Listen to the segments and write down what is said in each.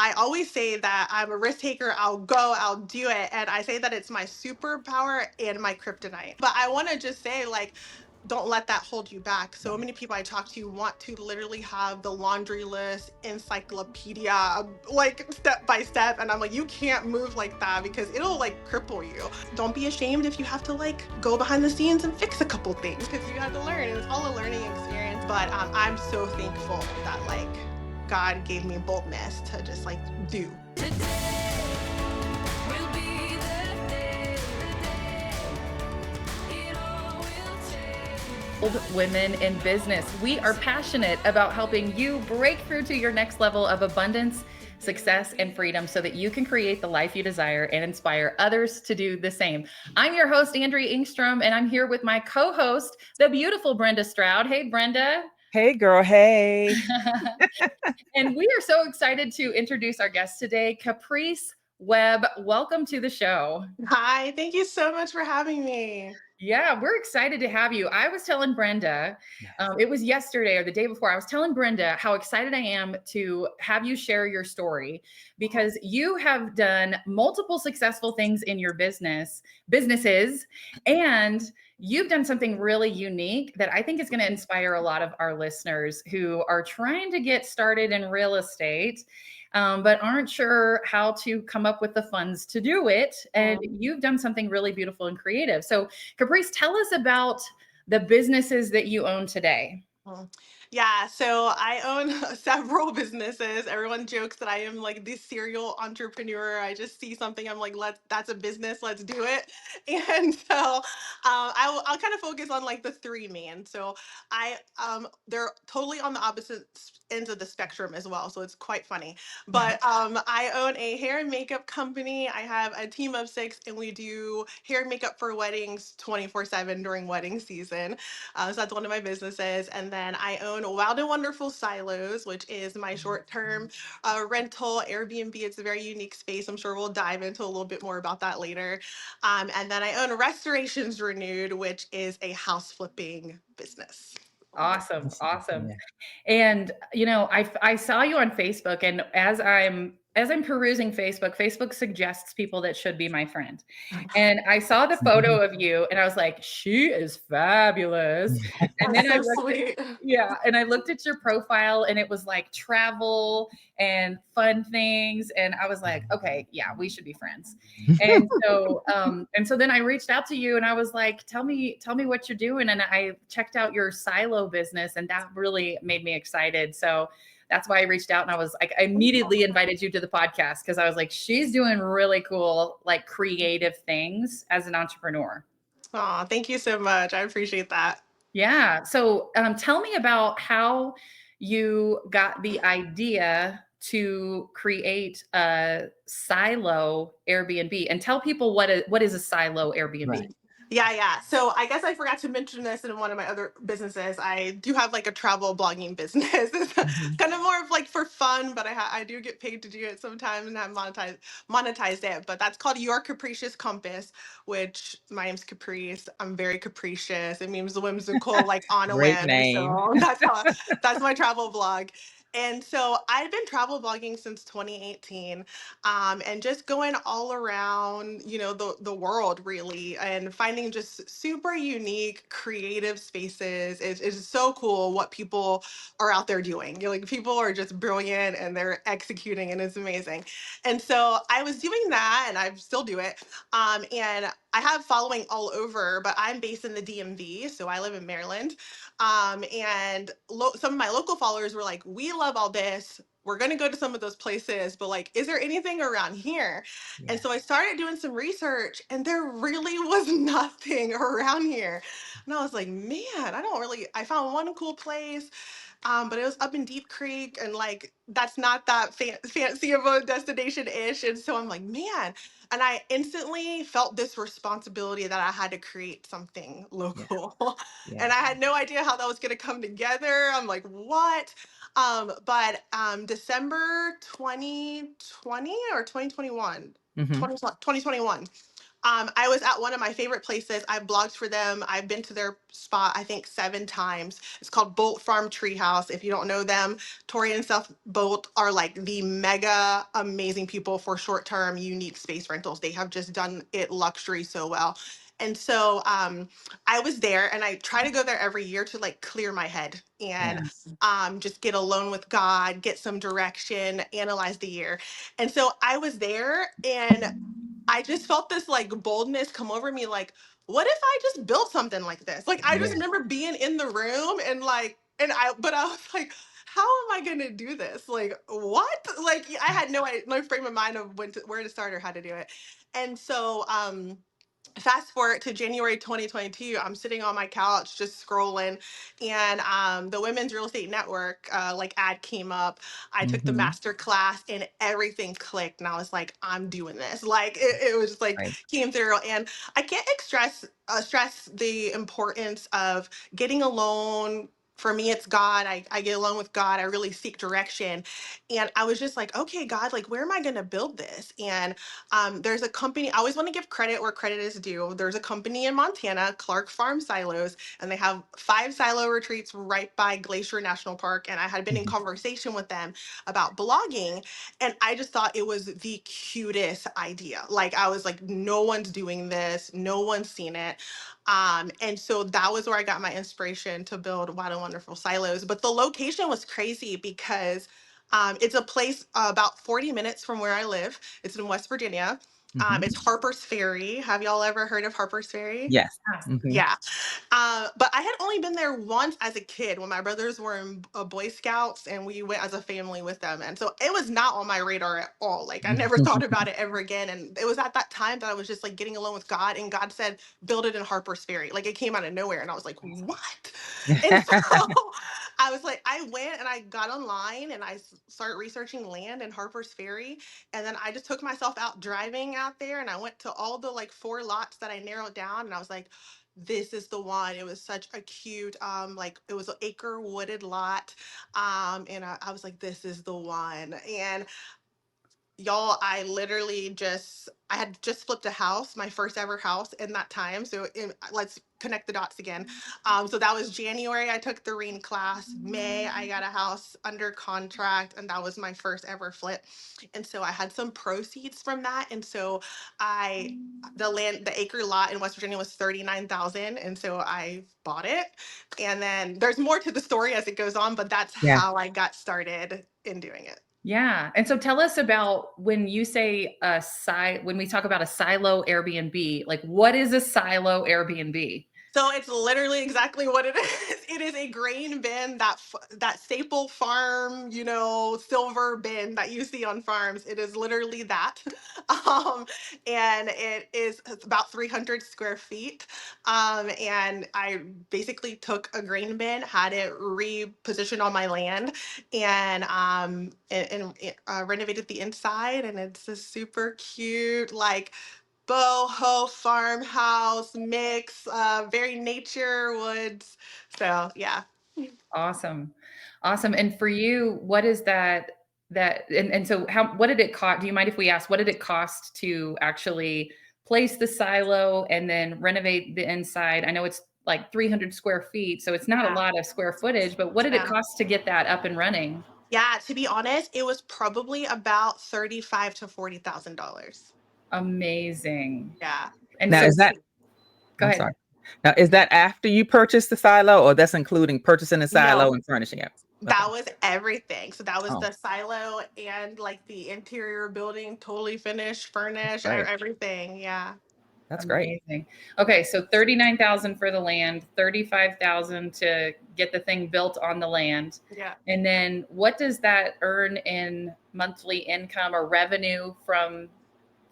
I always say that I'm a risk taker. I'll go, I'll do it. And I say that it's my superpower and my kryptonite. But I want to just say, like, don't let that hold you back. So many people I talk to want to literally have the laundry list, encyclopedia, like step by step. And I'm like, you can't move like that because it'll like cripple you. Don't be ashamed if you have to like go behind the scenes and fix a couple things because you had to learn. It's all a learning experience. But I'm so thankful that like God gave me boldness to just like do. Women in business. We are passionate about helping you break through to your next level of abundance, success, and freedom so that you can create the life you desire and inspire others to do the same. I'm your host, Andrea Engstrom, and I'm here with my co-host, the beautiful Brenda Stroud. Hey, Brenda. Hey, girl. Hey. And we are so excited to introduce our guest today, Caprice Webb. Welcome to the show. Hi, thank you so much for having me. Yeah, we're excited to have you. I was telling Brenda, it was yesterday or the day before, I was telling Brenda how excited I am to have you share your story because you have done multiple successful things in your businesses, and you've done something really unique that I think is going to inspire a lot of our listeners who are trying to get started in real estate. But aren't sure how to come up with the funds to do it. And you've done something really beautiful and creative. So Caprice, tell us about the businesses that you own today. Yeah, so I own several businesses. Everyone jokes that I am like this serial entrepreneur. I just see something, I'm like, that's a business, let's do it. And so I'll kind of focus on like the three main. So they're totally on the opposite ends of the spectrum as well. So it's quite funny. But I own a hair and makeup company. I have a team of 6, and we do hair and makeup for weddings 24/7 during wedding season. So that's one of my businesses. And then I own Wild and Wonderful Silos, which is my short-term rental Airbnb. It's a very unique space. I'm sure we'll dive into a little bit more about that later. And then I own Restorations Renewed, which is a house flipping business. Awesome. Yeah. And, you know, I saw you on Facebook, and as I'm perusing Facebook suggests people that should be my friend. And I saw the photo of you and I was like, she is fabulous. And then I looked at your profile and it was like travel and fun things. And I was like, okay, yeah, we should be friends. And so then I reached out to you and I was like, tell me what you're doing. And I checked out your silo business, and that really made me excited. So that's why I reached out, and I was like, I immediately invited you to the podcast because I was like, she's doing really cool, like creative things as an entrepreneur. Oh, thank you so much. I appreciate that. Yeah. So tell me about how you got the idea to create a silo Airbnb, and tell people what is a silo Airbnb. Right. Yeah. So I guess I forgot to mention this in one of my other businesses. I do have like a travel blogging business. It's kind of more of like for fun, but I do get paid to do it sometimes and have monetized it. But that's called Your Capricious Compass, which my name's Caprice. I'm very capricious. It means whimsical, like on a Great whim. name. So that's my travel blog. And so I've been travel blogging since 2018, and just going all around, the world really, and finding just super unique, creative spaces. Is so cool what people are out there doing. Like people are just brilliant and they're executing, and it's amazing. And so I was doing that, and I still do it. And I have following all over, but I'm based in the DMV, so I live in Maryland. And some of my local followers were like, we love all this. We're going to go to some of those places, but like, is there anything around here? Yeah. And so I started doing some research, and there really was nothing around here. And I was like, man, I found one cool place, but it was up in Deep Creek, and like, that's not that fancy of a destination-ish. And so I'm like, man, and I instantly felt this responsibility that I had to create something local. Yeah. And I had no idea how that was going to come together. I'm like, what? But December 2020 or 2021, 2021, I was at one of my favorite places. I've blogged for them. I've been to their spot, I think, 7 times. It's called Bolt Farm Treehouse. If you don't know them, Tori and Seth Bolt are like the mega amazing people for short term, unique space rentals. They have just done it luxury so well. And so I was there and I try to go there every year to like clear my head and Yes. just get alone with God, get some direction, analyze the year. And so I was there and I just felt this like boldness come over me, like, what if I just built something like this? Like, I just Yeah. remember being in the room and like, but I was like, how am I gonna do this? Like, what? Like, I had no frame of mind of where to start or how to do it. And so, fast forward to January 2022, I'm sitting on my couch just scrolling, and the Women's Real Estate Network like ad came up. I took the Mm-hmm. master class, and everything clicked, and I was like, I'm doing this. Like it was just like Right. came through, and I can't stress the importance of getting alone. For me, it's God. I get alone with God. I really seek direction. And I was just like, okay, God, like, where am I going to build this? And there's a company, I always want to give credit where credit is due. There's a company in Montana, Clark Farm Silos, and they have 5 silo retreats right by Glacier National Park. And I had been in Mhm. conversation with them about blogging, and I just thought it was the cutest idea. Like, I was like, no one's doing this, no one's seen it. And so that was where I got my inspiration to build Wild and Wonderful Silos. But the location was crazy because it's a place about 40 minutes from where I live. It's in West Virginia. Mhm. It's Harper's Ferry. Have y'all ever heard of Harper's Ferry? Yes. Yes. Mhm. Yeah. But I had only been there once as a kid when my brothers were in Boy Scouts and we went as a family with them. And so it was not on my radar at all. Like I never thought about it ever again. And it was at that time that I was just like getting alone with God, and God said, build it in Harper's Ferry. Like it came out of nowhere. And I was like, what? And so I was like, I went and I got online and I started researching land in Harper's Ferry. And then I just took myself out driving out there and I went to all the like 4 lots that I narrowed down. And I was like, this is the one. It was such a cute, like it was an acre wooded lot. And I was like, this is the one. And y'all, I literally I had just flipped a house, my first ever house in that time. So let's connect the dots again. So that was January. I took the REAN class. May, I got a house under contract, and that was my first ever flip. And so I had some proceeds from that. And so the acre lot in West Virginia was 39,000. And so I bought it. And then there's more to the story as it goes on, but that's Yeah. how I got started in doing it. Yeah. And so tell us about when you say when we talk about a silo Airbnb, like what is a silo Airbnb? So it's literally exactly what it is. It is a grain bin, that staple farm, silver bin that you see on farms. It is literally that, and it's about 300 square feet. And I basically took a grain bin, had it repositioned on my land, and renovated the inside, and it's a super cute like boho farmhouse mix, very nature woods. So yeah. Awesome. Awesome. And for you, what is and so what did it cost? Do you mind if we ask, what did it cost to actually place the silo and then renovate the inside? I know it's like 300 square feet, so it's not a Yeah. lot of square footage, but what did it Yeah. cost to get that up and running? Yeah, to be honest, it was probably about 35 to $40,000. Amazing. Yeah. And Now so is that go I'm ahead. sorry. Now is that after you purchase the silo, or that's including purchasing the silo No, and furnishing it? Okay. that was everything. So that was Oh, the silo and like the interior building, totally finished, furnished, great. everything. Yeah. That's great. Amazing. Okay, so 39,000 for the land, 35,000 to get the thing built on the land. Yeah. And then what does that earn in monthly income or revenue from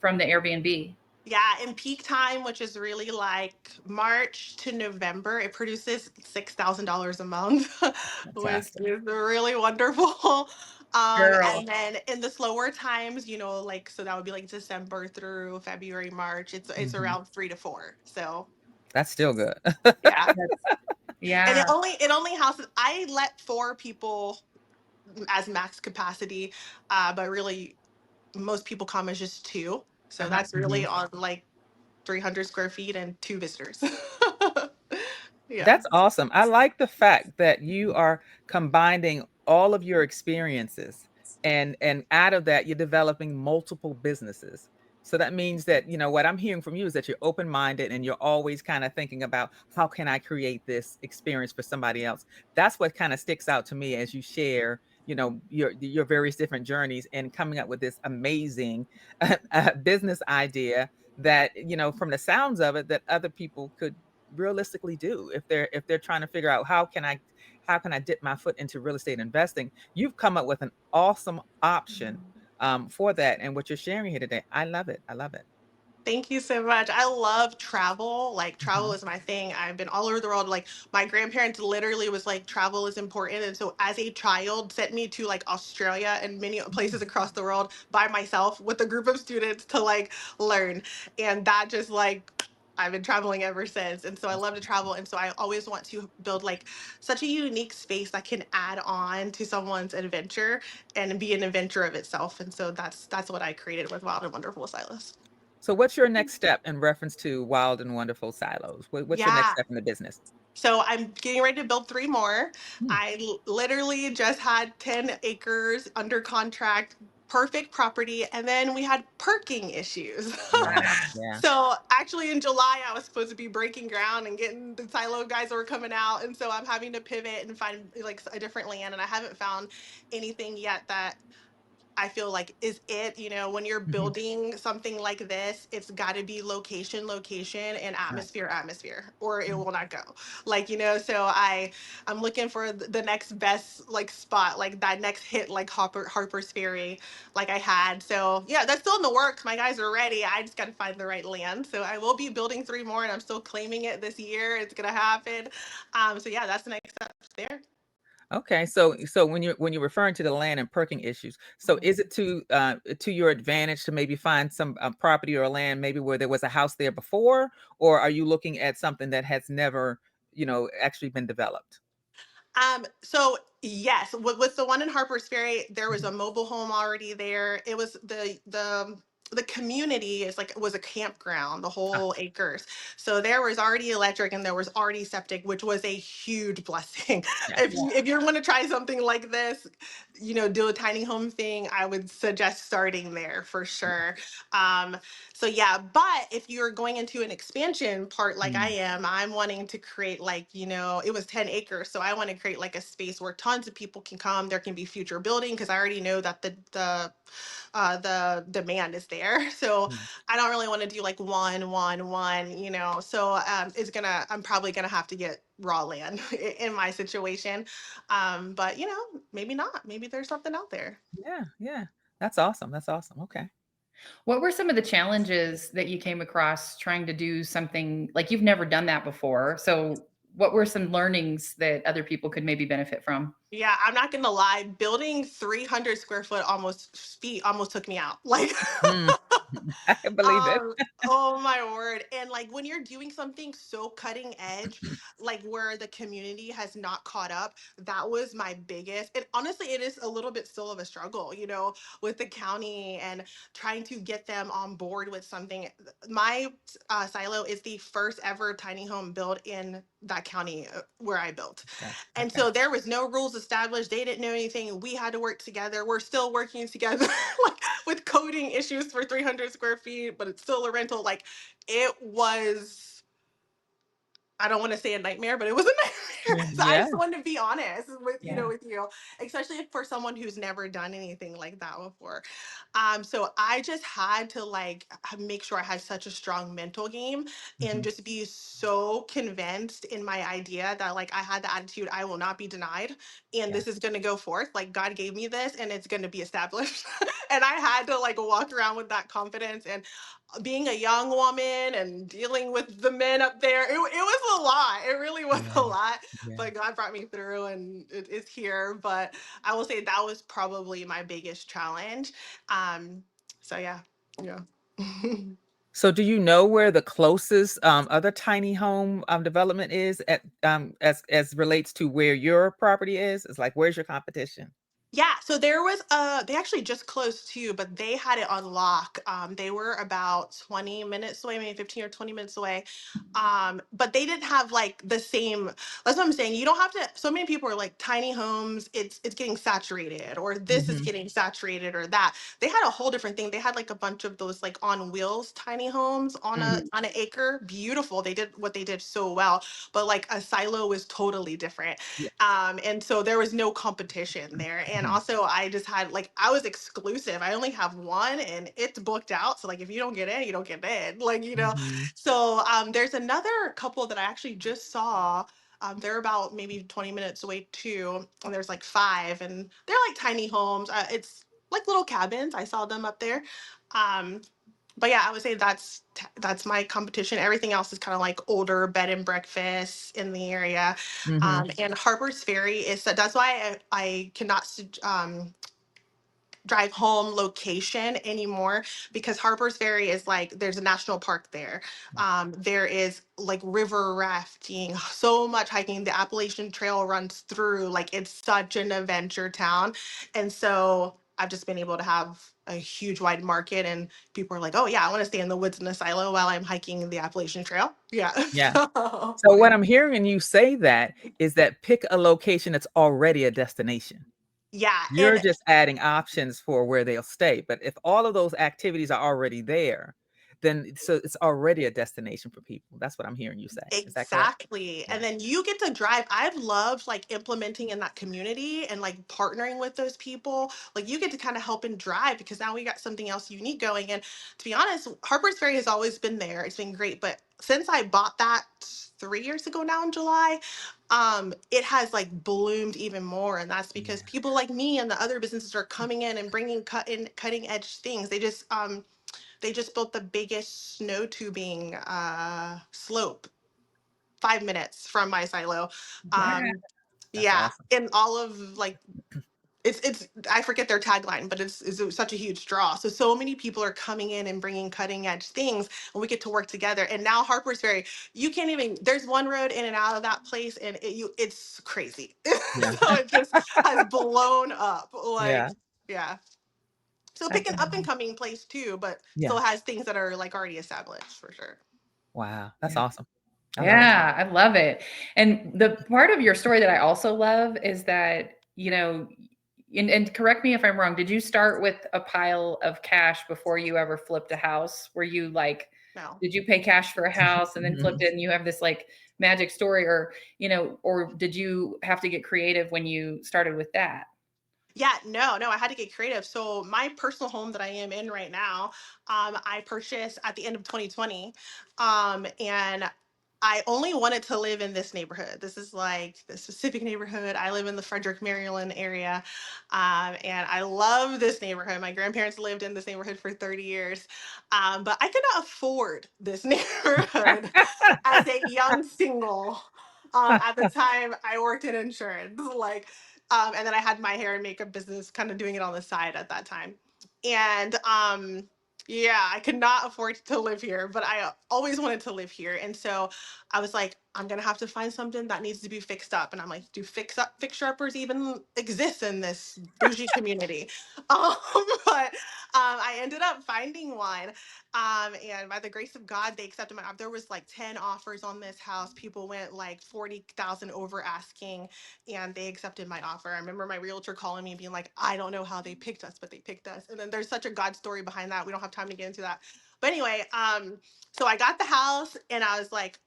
the Airbnb? Yeah, in peak time, which is really like March to November, it produces $6,000 a month, which Fantastic. is really wonderful. Girl. And then in the slower times, like so that would be like December through February, March. It's Mhm. around 3 to 4. So That's still good. yeah, That's and yeah. it only houses. I let 4 people as max capacity, but really most people come as just two. So Uh-huh. that's really Mhm. on like 300 square feet and 2 visitors. Yeah. That's awesome. I like the fact that you are combining all of your experiences, and out of that you're developing multiple businesses. So that means that, what I'm hearing from you is that you're open-minded and you're always kind of thinking about how can I create this experience for somebody else. That's what kind of sticks out to me as you share, your various different journeys and coming up with this amazing business idea that, from the sounds of it, that other people could realistically do if they're trying to figure out how can I dip my foot into real estate investing. You've come up with an awesome option for that, and what you're sharing here today, I love it. I love it. Thank you so much. I love travel. Like travel Mhm. is my thing. I've been all over the world. Like my grandparents literally was like travel is important. And so as a child sent me to like Australia and many places across the world by myself with a group of students to like learn. And that just like I've been traveling ever since. And so I love to travel. And so I always want to build like such a unique space that can add on to someone's adventure and be an adventure of itself. And so that's what I created with Wild and Wonderful Silas. So what's your next step in reference to Wild and Wonderful Silos? What's your next Yeah. step in the business? So I'm getting ready to build 3 more. Hmm. Literally just had 10 acres under contract, perfect property, and then we had parking issues. Yeah, Wow. yeah. So actually in July I was supposed to be breaking ground and getting the silo guys that were coming out, and so I'm having to pivot and find like a different land, and I haven't found anything yet that I feel like is it, when you're Mhm. building something like this, it's got to be location, location, and Right. atmosphere, atmosphere, or it Mhm. will not go. Like, so I'm looking for the next best like spot, like that next hit, like Harper's Ferry, like I had. So yeah, that's still in the works. My guys are ready. I just got to find the right land. So I will be building 3 more, and I'm still claiming it this year. It's gonna happen. So yeah, that's the next step there. Okay, so when you're referring to the land and parking issues, so is it to your advantage to maybe find some property or land maybe where there was a house there before, or are you looking at something that has never, actually been developed? So yes, with the one in Harper's Ferry, there was Mhm. a mobile home already there. It was the community is like was a campground, the Ah, whole acres. So there was already electric and there was already septic, which was a huge blessing. yeah. If you're going to try something like this, do a tiny home thing, I would suggest starting there for sure. Um, so yeah, but if you're going into an expansion part like I Mm, am, I'm wanting to create like, it was 10 acres. So I want to create like a space where tons of people can come. There can be future building because I already know that the demand is there. So mm. I don't really want to do like one. So I'm probably gonna have to get raw land in my situation. But maybe not. Maybe there's something out there. Yeah, yeah. That's awesome. That's awesome. Okay. What were some of the challenges that you came across trying to do something like you've never done that before? So, what were some learnings that other people could maybe benefit from? Yeah, I'm not gonna lie. Building 300 square foot almost feet almost took me out. Like, Mm. I can believe it. oh my word. And like when you're doing something so cutting edge, like where the community has not caught up, that was my biggest. And honestly, it is a little bit still of a struggle, with the county and trying to get them on board with something. My silo is the first ever tiny home built in that county where I built. Okay. And Okay. so there was no rules established. They didn't know anything. We had to work together. We're still working together like with coding issues for 300 square feet, but it's still a rental. Like it was, I don't want to say a nightmare, but it was a nightmare. Yeah. So I Yeah. just wanted to be honest with Yeah. with you, especially for someone who's never done anything like that before. So I just had to like make sure I had such a strong mental game and Mhm. just be so convinced in my idea that like I had the attitude I will not be denied and Yeah. this is going to go forth. Like God gave me this and it's going to be established. And I had to like walk around with that confidence and being a young woman and dealing with the men up there, it was a lot. It really was a Yeah. lot. Yeah. But God brought me through and it's here. But I will say that was probably my biggest challenge. So yeah. Yeah. So do you know where the closest other tiny home development is at as relates to where your property is? It's like where's your competition? Yeah, so there was they actually just closed too, but they had it on lock. They were about 20 minutes away, maybe 15 or 20 minutes away. But they didn't have like the same, that's what I'm saying. You don't have to, so many people are like tiny homes, it's getting saturated, or this is Hmm. getting saturated, or that. They had a whole different thing. They had like a bunch of those like on wheels tiny homes on Hmm. an acre. Beautiful. They did what they did so well. But like a silo was totally different. Yeah. And so there was no competition there. And Hmm. also I just had like, I was exclusive. I only have one and it's booked out. So like if you don't get in, you don't get in. Like, you know. Hmm. So there's another couple that I actually just saw. They're about maybe 20 minutes away too. And there's like five, and they're like tiny homes. It's like little cabins. I saw them up there. Um, but yeah, I would say that's my competition. Everything else is kind of like older bed and breakfasts in the area. Hmm. And Harper's Ferry is, that's why I cannot drive home location anymore, because Harper's Ferry is like, there's a national park there. There is like river rafting, so much hiking. The Appalachian Trail runs through. Like it's such an adventure town, and so I've just been able to have a huge wide market, and people are like, "Oh yeah, I want to stay in the woods in a silo while I'm hiking the Appalachian Trail." Yeah. Yeah. So, So what I'm hearing you say that is that pick a location that's already a destination. yeah, You're and just adding options for where they'll stay. But if all of those activities are already there, then so it's already a destination for people. That's what I'm hearing you say. Is that correct? exactly. Yeah. And then you get to drive. I've loved like implementing in that community and like partnering with those people. Like you get to kind of help and drive, because now we got something else unique going. And to be honest, Harper's Ferry has always been there. It's been great. But since I bought that 3 years ago now in July, it has like bloomed even more. And that's because Yeah. people like me and the other businesses are coming in and bringing cutting edge things. They just built the biggest snow tubing slope 5 minutes from my silo. Yeah. That's Yeah, awesome. and all of like, it's I forget their tagline, but it's such a huge draw. So many people are coming in and bringing cutting edge things, and we get to work together. And now Harper's Ferry, you can't even. There's one road in and out of that place, and it's crazy. Yeah. So it just has blown up. Yeah. Like, yeah. So pick That's an up and amazing. coming place too, but Yeah. still has things that are like already established for sure. Wow. That's Yeah. awesome. I love it. Yeah, I love it. And the part of your story that I also love is that, and correct me if I'm wrong, did you start with a pile of cash before you ever flipped a house? Were you like, No. did you pay cash for a house and then flipped it and you have this like magic story, or, or did you have to get creative when you started with that? Yeah, no, I had to get creative. So my personal home that I am in right now, I purchased at the end of 2020. And I only wanted to live in this neighborhood. This is like the specific neighborhood. I live in the Frederick, Maryland area. And I love this neighborhood. My grandparents lived in this neighborhood for 30 years. But I could not afford this neighborhood as a young single. At the time, I worked in insurance. Like, and then I had my hair and makeup business, kind of doing it on the side at that time. And yeah, I could not afford to live here, but I always wanted to live here. And so I was like, I'm gonna have to find something that needs to be fixed up. And I'm like, do fixer uppers even exist in this bougie community? But I ended up finding one. And by the grace of God, they accepted my offer. There was like 10 offers on this house. People went like 40,000 over asking, and they accepted my offer. I remember my realtor calling me and being like, I don't know how they picked us, but they picked us. And then there's such a God story behind that. We don't have time to get into that. But anyway, so I got the house and I was like,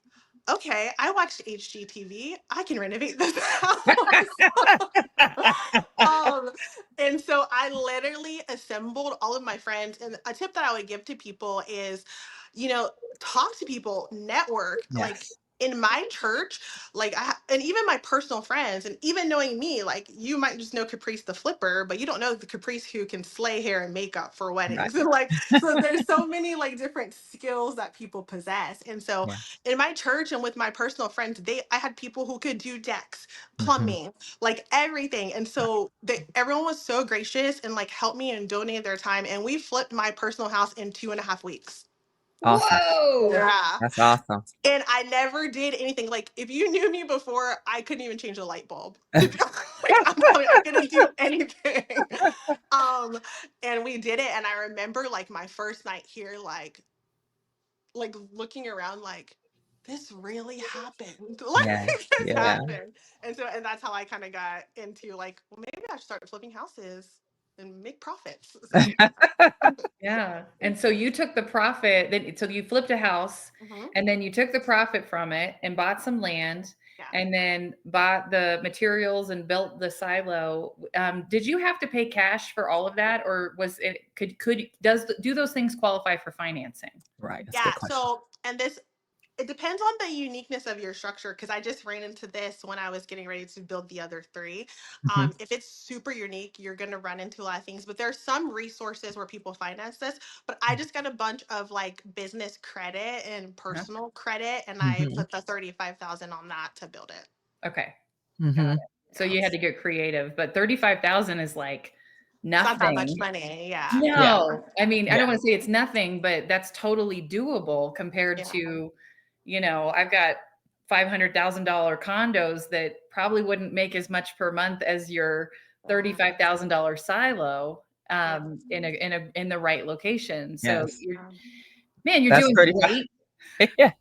okay, I watched HGTV. I can renovate this house. um, and so I literally assembled all of my friends. And a tip that I would give to people is, talk to people, network. Like Yes. in my church, like and even my personal friends, and even knowing me, like you might just know Caprice the flipper, but you don't know the Caprice who can slay hair and makeup for Right. weddings. And like, so there's so many like different skills that people possess. And so Yeah. in my church and with my personal friends, I had people who could do decks, Hmm. plumbing, like everything. And so everyone was so gracious and like helped me and donated their time. And we flipped my personal house in 2.5 weeks. Awesome. Whoa. Yeah. That's awesome. And I never did anything. Like, if you knew me before, I couldn't even change a light bulb. Like, I'm telling you, I couldn't do anything. Um, and we did it. And I remember like my first night here, like looking around, like, this really happened. Like, Yeah. this Yeah. happened. And that's how I kind of got into like, well, maybe I should start flipping houses and make profits. So, Yeah. And so you took the profit, then so you flipped a house mhm, and then you took the profit from it and bought some land yeah. and then bought the materials and built the silo. Did you have to pay cash for all of that, or was it do those things qualify for financing? Right. That's a Yeah. good question. So, and this, it depends on the uniqueness of your structure, because I just ran into this when I was getting ready to build the other three. Hmm. If it's super unique, you're going to run into a lot of things, but there are some resources where people finance this. But I just got a bunch of like business credit and Uh-huh. personal credit, and I Hmm. put the 35,000 on that to build it. Okay. Got Hmm. it. So Yeah, you had to get creative, but 35,000 is like it's not that much nothing. money. Yeah, Yeah. No, I mean, I Yeah. don't want to say it's nothing, but that's totally doable compared yeah, to, I've got $500,000 condos that probably wouldn't make as much per month as your $35,000 silo yeah. in the right location. So Yes. you're That's doing 35. great. Yeah.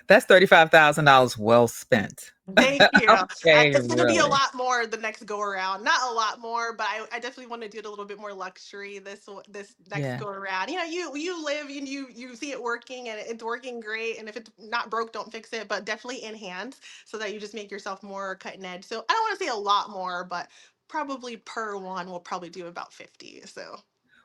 That's $35,000 well spent. Thank you. Okay, It's going to be a really. lot more the next go around. Not a lot more, but I definitely want to do it a little bit more luxury this next Yeah. go around. You live and you see it working, and it's working great. And if it's not broke, don't fix it. But definitely enhance, so that you just make yourself more cutting edge. So I don't want to say a lot more, but probably per one we'll probably do about 50. So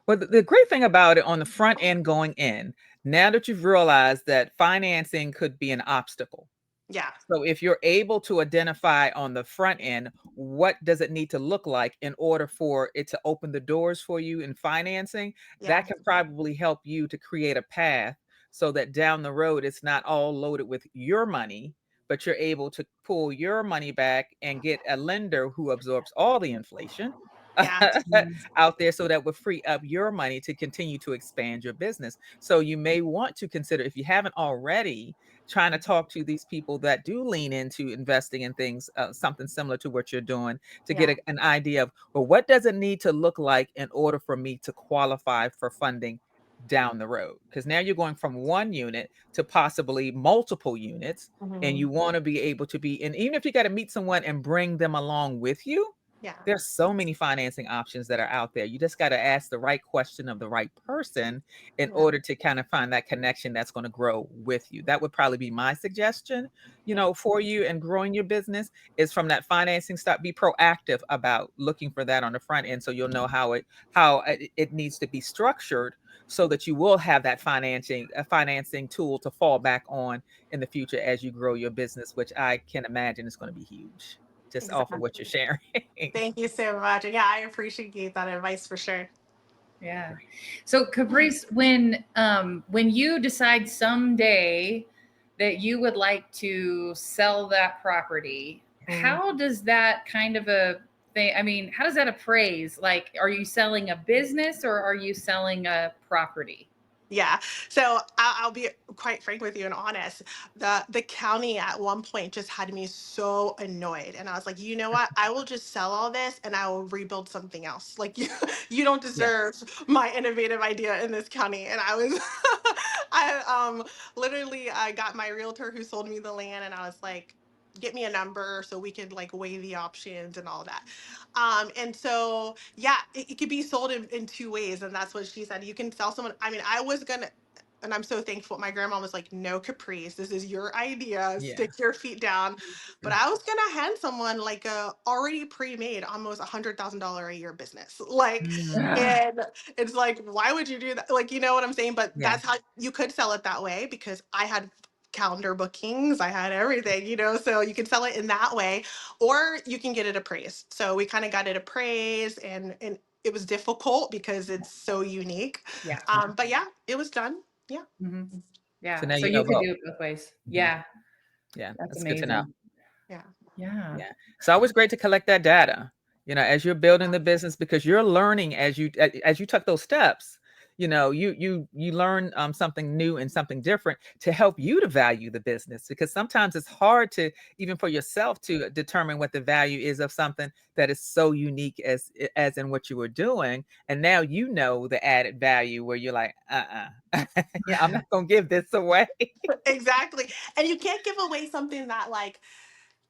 Well, the great thing about it on the front end going in, now that you've realized that financing could be an obstacle. yeah, So if you're able to identify on the front end, what does it need to look like in order for it to open the doors for you in financing, yeah, that can probably help you to create a path so that down the road it's not all loaded with your money, but you're able to pull your money back and get a lender who absorbs all the inflation yeah, Mm. out there, so that would free up your money to continue to expand your business. So you may want to consider, if you haven't already, trying to talk to these people that do lean into investing in things, something similar to what you're doing, to get yeah, an idea of, well, what does it need to look like in order for me to qualify for funding down the road? Because now you're going from one unit to possibly multiple units, and mhm, you want to be able to be, and even if you got to meet someone and bring them along with you, yeah, there's so many financing options that are out there. You just got to ask the right question of the right person in yeah, order to kind of find that connection that's going to grow with you. That would probably be my suggestion, yeah, for you and growing your business, is from that financing stuff. Be proactive about looking for that on the front end, so you'll know how it needs to be structured, so that you will have that financing tool to fall back on in the future as you grow your business, which I can imagine is going to be huge, just off of what you're exactly. sharing. Thank you so much. And yeah, I appreciate that advice for sure. Yeah. So Caprice, when you decide someday that you would like to sell that property, Mm. how does that kind of a thing, I mean, how does that appraise? Like, are you selling a business or are you selling a property? Yeah. So I'll be quite frank with you and honest. The county at one point just had me so annoyed, and I was like, you know what? I will just sell all this and I will rebuild something else. Like, you don't Yeah. deserve my innovative idea in this county. And I was, I literally I got my realtor who sold me the land, and I was like, get me a number so we could like weigh the options and all that. And so, yeah, it could be sold in two ways. And that's what she said. You can sell someone. I mean, I was going to, and I'm so thankful. My grandma was like, no, Caprice, this is your idea. Yeah. Stick your feet down. But I was going to hand someone like a already pre-made, almost $100,000 a year business. Like, Mm. and it's like, why would you do that? Like, you know what I'm saying? But Yeah. that's how you could sell it that way, because I had calendar bookings, I had everything, so you can sell it in that way, or you can get it appraised. So we kind of got it appraised, and it was difficult because it's so unique. Yeah. But yeah, it was done. Yeah. Hmm. So Yeah. now So you know you could both. do it both ways. Mhm. Yeah. Yeah, That's that's good to know. amazing. Yeah. Yeah. Yeah. It's always great to collect that data, as you're building the business, because you're learning as you took those steps. you learn something new and something different to help you to value the business, because sometimes it's hard to, even for yourself, to determine what the value is of something that is so unique as in what you were doing. And now you know the added value where you're like, yeah, I'm not gonna give this away. Exactly. And you can't give away something that like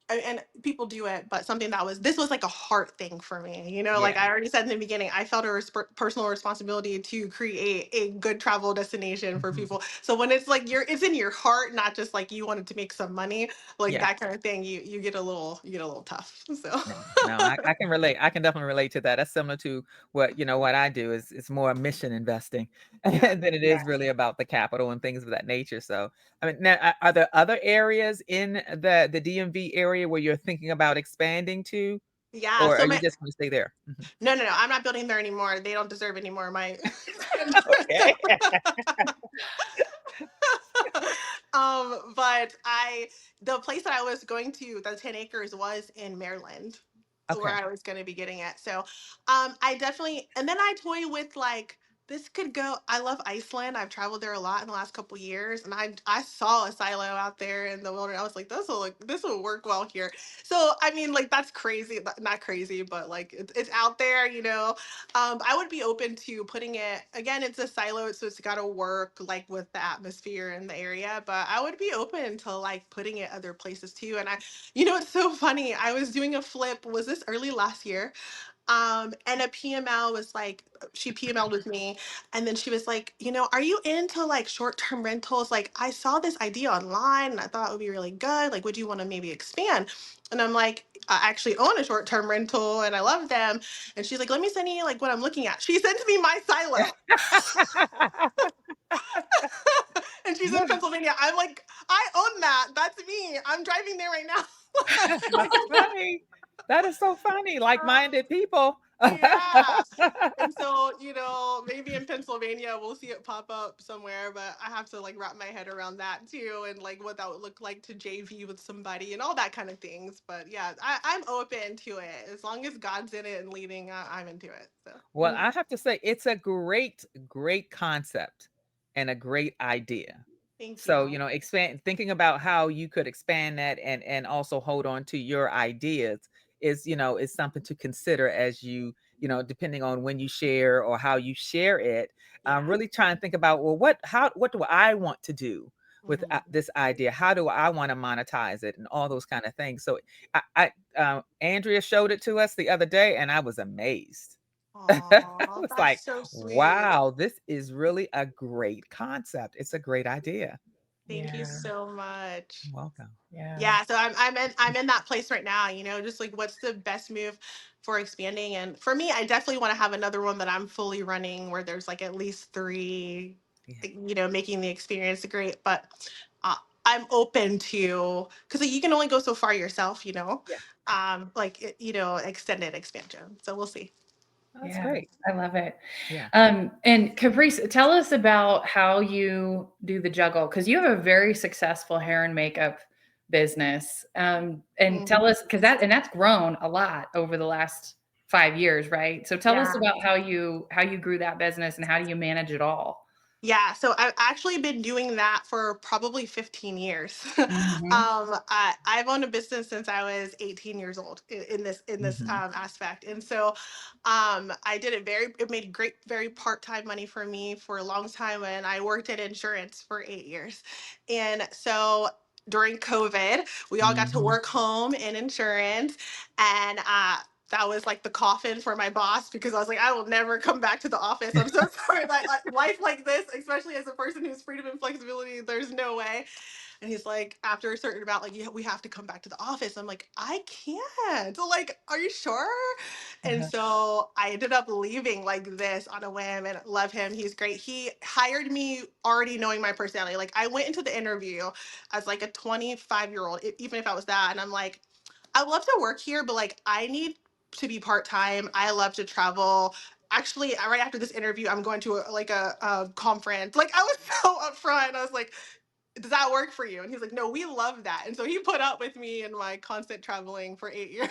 and people do it, but something that was this was like a heart thing for me. Like Yeah. I already said in the beginning, I felt a personal responsibility to create a good travel destination for Mhm. people. So when it's like it's in your heart, not just like you wanted to make some money, like Yeah. that kind of thing, you get a little tough. So No, I can relate. I can definitely relate to that. That's similar to what I do is it's more mission investing yeah. than it is really about the capital and things of that nature. So, I mean, now, are there other areas in the DMV area where you're thinking about expanding to, Yeah. or are So you my just going to stay there? Mhm. no, I'm not building there anymore. They don't deserve any more of my Okay. but the place that I was going to, the 10 acres, was in Maryland, where Okay. I was going to be getting it. So, I definitely, and then I toy with like, this could go. I love Iceland. I've traveled there a lot in the last couple years, and I saw a silo out there in the wilderness. I was like, this will work well here. So I mean, like that's crazy, not crazy, but like it's out there, I would be open to putting it again. It's a silo, so it's got to work like with the atmosphere in the area. But I would be open to like putting it other places too. And it's so funny. I was doing a flip. Was this early last year? And a PML was like, she PML'd with me, and then she was like, are you into like short-term rentals? Like, I saw this idea online and I thought it would be really good. Like, would you want to maybe expand? And I'm like, I actually own a short-term rental and I love them. And she's like, let me send you like what I'm looking at. She sent me my silo. And she's in Pennsylvania. I'm like, I own that. That's me. I'm driving there right now. That's Like, funny. That is so funny. Like-minded people. yeah. And so, maybe in Pennsylvania we'll see it pop up somewhere, but I have to like wrap my head around that too, and like what that would look like to JV with somebody and all that kind of things. But yeah, I'm open to it. As long as God's in it and leading, I'm into it. So Well, I have to say it's a great, great concept and a great idea. thank So, you. expand thinking about how you could expand that and also hold on to your ideas is something to consider as depending on when you share or how you share it. Yeah. Really try and think about, well, what do I want to do with Mhm. this idea? How do I want to monetize it and all those kind of things? So, Andrea showed it to us the other day, and I was amazed. I Aw, was that's like, so sweet. wow, this is really a great concept. It's a great idea. Thank you Yeah. so much. Welcome. Yeah. Yeah, so I'm in that place right now, just like what's the best move for expanding. And for me, I definitely want to have another one that I'm fully running where there's like at least three, Yeah. like, making the experience great. But uh, I'm open to, because you can only go so far yourself, Yeah. extended expansion. So we'll see. That's Yeah. great. I love it. Yeah. And Caprice, tell us about how you do the juggle, because you have a very successful hair and makeup business. And tell Mhm. us, that's grown a lot over the last 5 years, right? So tell us Yeah. about how you grew that business and how do you manage it all? Yeah, so I've actually been doing that for probably 15 years. Mhm. I've owned a business since I was 18 years old in this Hmm. aspect, and so I did it made great, very part-time money for me for a long time, and I worked in insurance for 8 years, and so during COVID, we all got to Hmm. work home in insurance, and that was like the coffin for my boss because I was like, I will never come back to the office. I'm so sorry, but life like this, especially as a person who's freedom and flexibility, there's no way. And he's like, after a certain amount, like, yeah, we have to come back to the office. I'm like, I can't. So, like, are you sure? And Uh-huh. so I ended up leaving like this on a whim, and love him. He's great. He hired me already knowing my personality. Like, I went into the interview as like a 25-year-old, even if I was that. And I'm like, I love to work here, but like, I need to be part-time. I love to travel. Actually, right after this interview, I'm going to a conference. Like, I was so upfront. I was like, does that work for you? And he's like, no, we love that. And so he put up with me and my constant traveling for 8 years.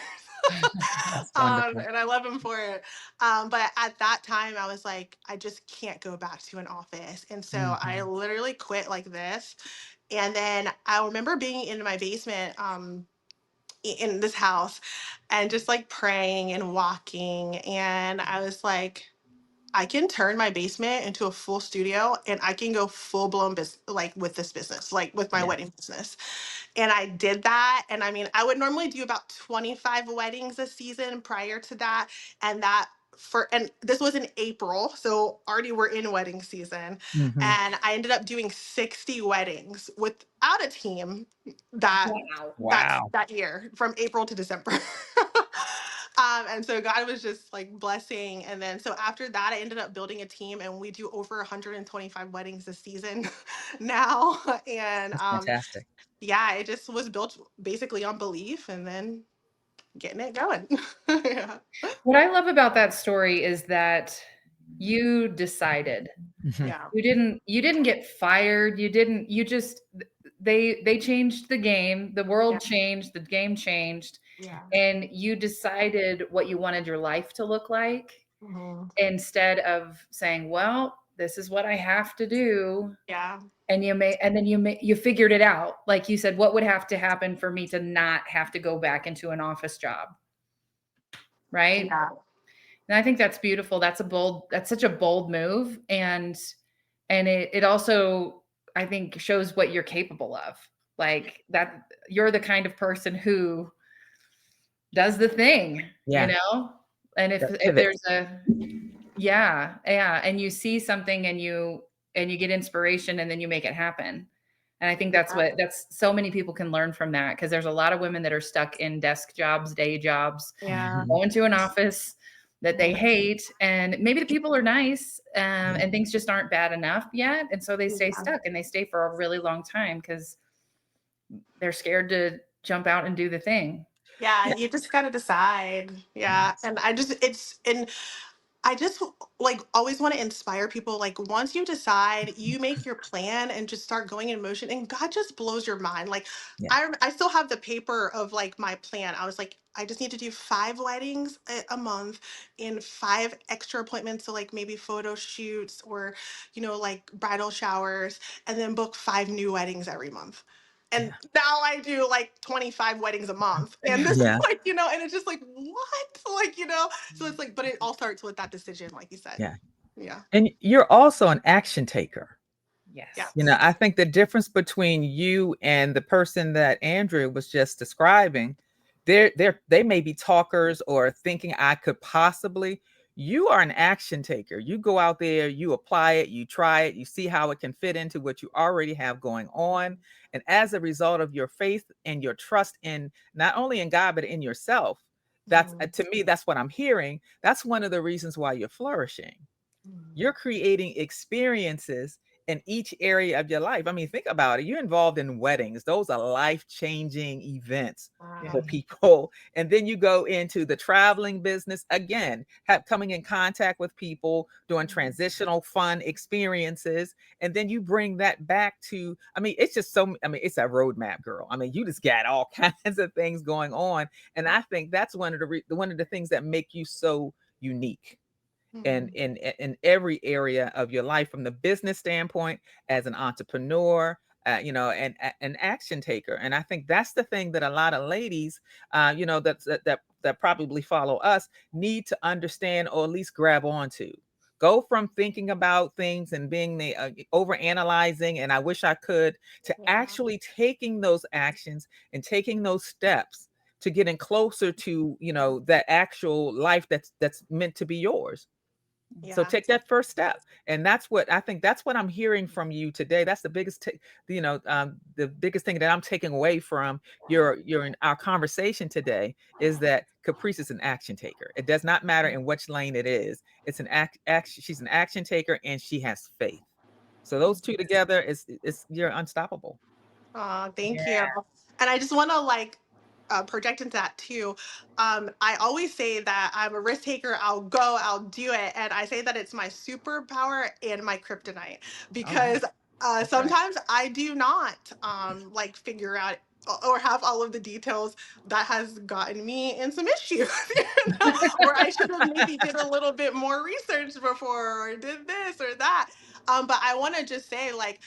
That's wonderful. And I love him for it. But at that time, I was like, I just can't go back to an office. And so I Mhm. literally quit like this. And then I remember being in my basement in this house and just like praying and walking. And I was like, I can turn my basement into a full studio and I can go full blown business like with this business, like with my Yeah. wedding business. And I did that. And I mean, I would normally do about 25 weddings a season prior to that. And that and this was in April. So already we're in wedding season. Mhm. And I ended up doing 60 weddings without a team that Wow. Wow. that year from April to December. And so God was just like blessing. And then so after that, I ended up building a team and we do over 125 weddings this season now. And That's fantastic. yeah, it just was built basically on belief and then getting it going. Yeah. What I love about that story is that you decided. Mhm. Yeah. You didn't get fired. You just they changed the game. The Yeah. world changed, the game changed, Yeah. and you decided what you wanted your life to look like Mhm. instead of saying, "Well, this is what I have to do." Yeah. And you figured it out. Like you said, what would have to happen for me to not have to go back into an office job, right? Yeah. And I think that's beautiful. That's such a bold move. And it also, I think, shows what you're capable of. Like that you're the kind of person who does the thing, you Yeah. know? And That if pivot. there's yeah, yeah, and you see something and you get inspiration and then you make it happen. And I think Yeah. that's so many people can learn from that because there's a lot of women that are stuck in desk jobs, day jobs, Yeah. Mhm. go into an office that they hate, and maybe the people are nice, Yeah. and things just aren't bad enough yet, and so they stay Yeah. stuck and they stay for a really long time because they're scared to jump out and do the thing. Yeah, Yeah. you just gotta decide. Yeah. And I just like always want to inspire people. Like once you decide, you make your plan and just start going in motion, and God just blows your mind. Like Yeah. I still have the paper of like my plan. I was like, I just need to do 5 weddings a month and 5 extra appointments, so like maybe photo shoots or like bridal showers, and then book 5 new weddings every month. And Yeah. now I do like 25 weddings a month. And this is Yeah. like, and it's just like, what? Like, so it's like, but it all starts with that decision, like you said. Yeah. Yeah. And you're also an action taker. Yeah. Yes. I think the difference between you and the person that Andrea was just describing, they may be talkers or thinking I could possibly. You are an action taker. You go out there, you apply it, you try it, you see how it can fit into what you already have going on. And as a result of your faith and your trust in not only in God, but in yourself, that's Mhm. to me, that's what I'm hearing. That's one of the reasons why you're flourishing. Mhm. You're creating experiences in each area of your life. I mean, think about it. You're involved in weddings. Those are life-changing events Yeah. for people. And then you go into the traveling business again, coming in contact with people, doing transitional fun experiences. And then you bring that back to, I mean, it's just it's a roadmap, girl. I mean, you just got all kinds of things going on. And I think that's one of the things that make you so unique in Mhm. in every area of your life, from the business standpoint, as an entrepreneur, and an action taker. And I think that's the thing that a lot of ladies, that probably follow us, need to understand, or at least grab onto. Go from thinking about things and being the over analyzing, and I wish I could, to Yeah. actually taking those actions and taking those steps to getting closer to that actual life that's meant to be yours. So Yeah. take that first step. And that's what I'm hearing from you today. That's the biggest, the biggest thing that I'm taking away from your in our conversation today, is that Caprice is an action taker. It does not matter in which lane it is. It's an action. She's an action taker and she has faith. So those two together is you're unstoppable. Aw, thank you. Yeah. And I just want to like project into that too. I always say that I'm a risk taker. I'll go, I'll do it. And I say that it's my superpower and my kryptonite All right. because Sometimes I do not like figure out or have all of the details. That has gotten me in some issues, or I should have maybe did a little bit more research before or did this or that. But I want to just say, like,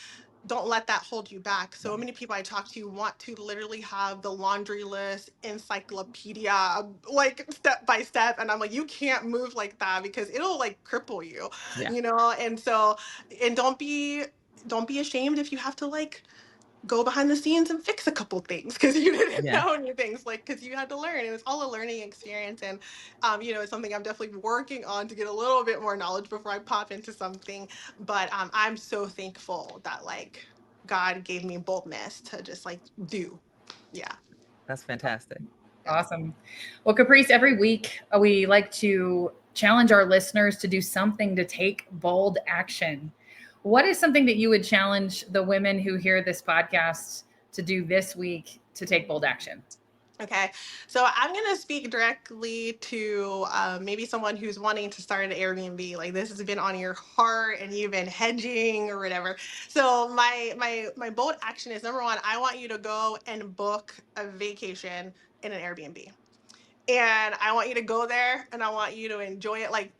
don't let that hold you back. So many people I talk to want to literally have the laundry list encyclopedia, like step by step. And I'm like, you can't move like that because it'll like cripple you, Yeah. And so, and don't be ashamed if you have to like go behind the scenes and fix a couple things because you didn't Yeah. know any things, like because you had to learn, and it's all a learning experience. And it's something I'm definitely working on to get a little bit more knowledge before I pop into something. But I'm so thankful that like God gave me boldness to just like do. Yeah. That's fantastic. Awesome. Well, Caprice, every week we like to challenge our listeners to do something to take bold action. What is something that you would challenge the women who hear this podcast to do this week to take bold action? Okay, so I'm gonna speak directly to maybe someone who's wanting to start an Airbnb. Like this has been on your heart, and you've been hedging or whatever. So my bold action is, number one, I want you to go and book a vacation in an Airbnb. And I want you to go there and I want you to enjoy it. Like,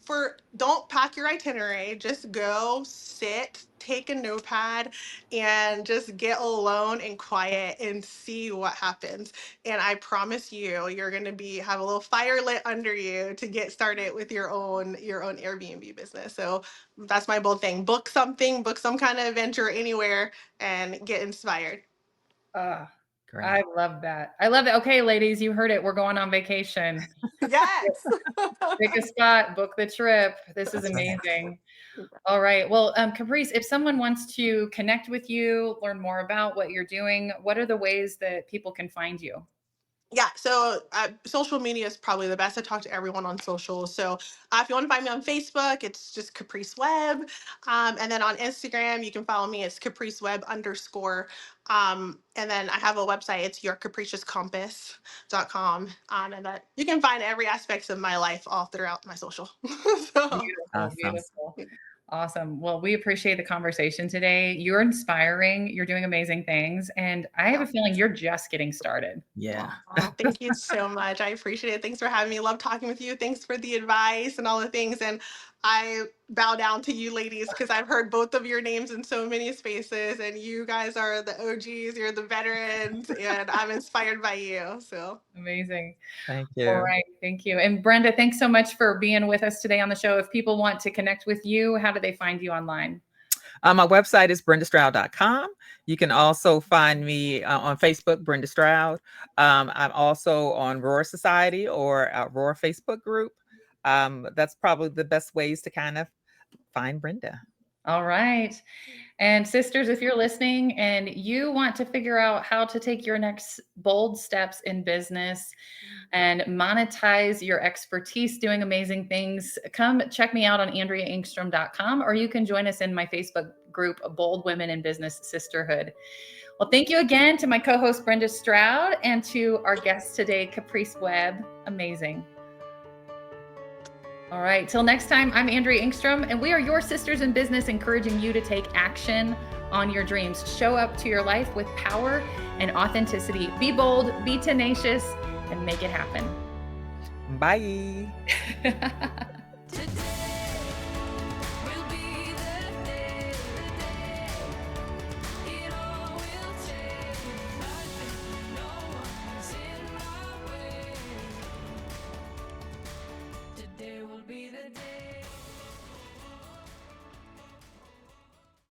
don't pack your itinerary, just go sit, take a notepad, and just get alone and quiet and see what happens. And I promise you, you're going to have a little fire lit under you to get started with your own Airbnb business. So that's my bold thing. Book something, book some kind of adventure anywhere, and get inspired. Great. I love that. I love it. Okay, ladies, you heard it. We're going on vacation. Yes. Pick a spot, book the trip. This is amazing. All right. Well, Caprice, if someone wants to connect with you, learn more about what you're doing, what are the ways that people can find you? Yeah, so social media is probably the best. I talk to everyone on social. So if you want to find me on Facebook, it's just Caprice Webb. And then on Instagram, you can follow me. It's Caprice Webb _. And then I have a website. It's yourcapriciouscompass.com. And that you can find every aspect of my life all throughout my social. So, Beautiful, Awesome. beautiful. Awesome. Well, we appreciate the conversation today. You're inspiring. You're doing amazing things. And I have a feeling you're just getting started. Yeah. Thank you so much. I appreciate it. Thanks for having me. Love talking with you. Thanks for the advice and all the things. And I bow down to you ladies because I've heard both of your names in so many spaces, and you guys are the OGs, you're the veterans, and I'm inspired by you. So amazing. Thank you. All right. Thank you. And Brenda, thanks so much for being with us today on the show. If people want to connect with you, how do they find you online? My website is brendastroud.com. You can also find me on Facebook, Brenda Stroud. I'm also on Roar Society or Roar Facebook group. That's probably the best ways to kind of find Brenda. All right. And sisters, if you're listening and you want to figure out how to take your next bold steps in business and monetize your expertise doing amazing things, come check me out on AndreaEngstrom.com, or you can join us in my Facebook group, Bold Women in Business Sisterhood. Well, thank you again to my co-host, Brenda Stroud, and to our guest today, Caprice Webb. Amazing. All right, till next time, I'm Andrea Engstrom, and we are your sisters in business, encouraging you to take action on your dreams. Show up to your life with power and authenticity. Be bold, be tenacious, and make it happen. Bye.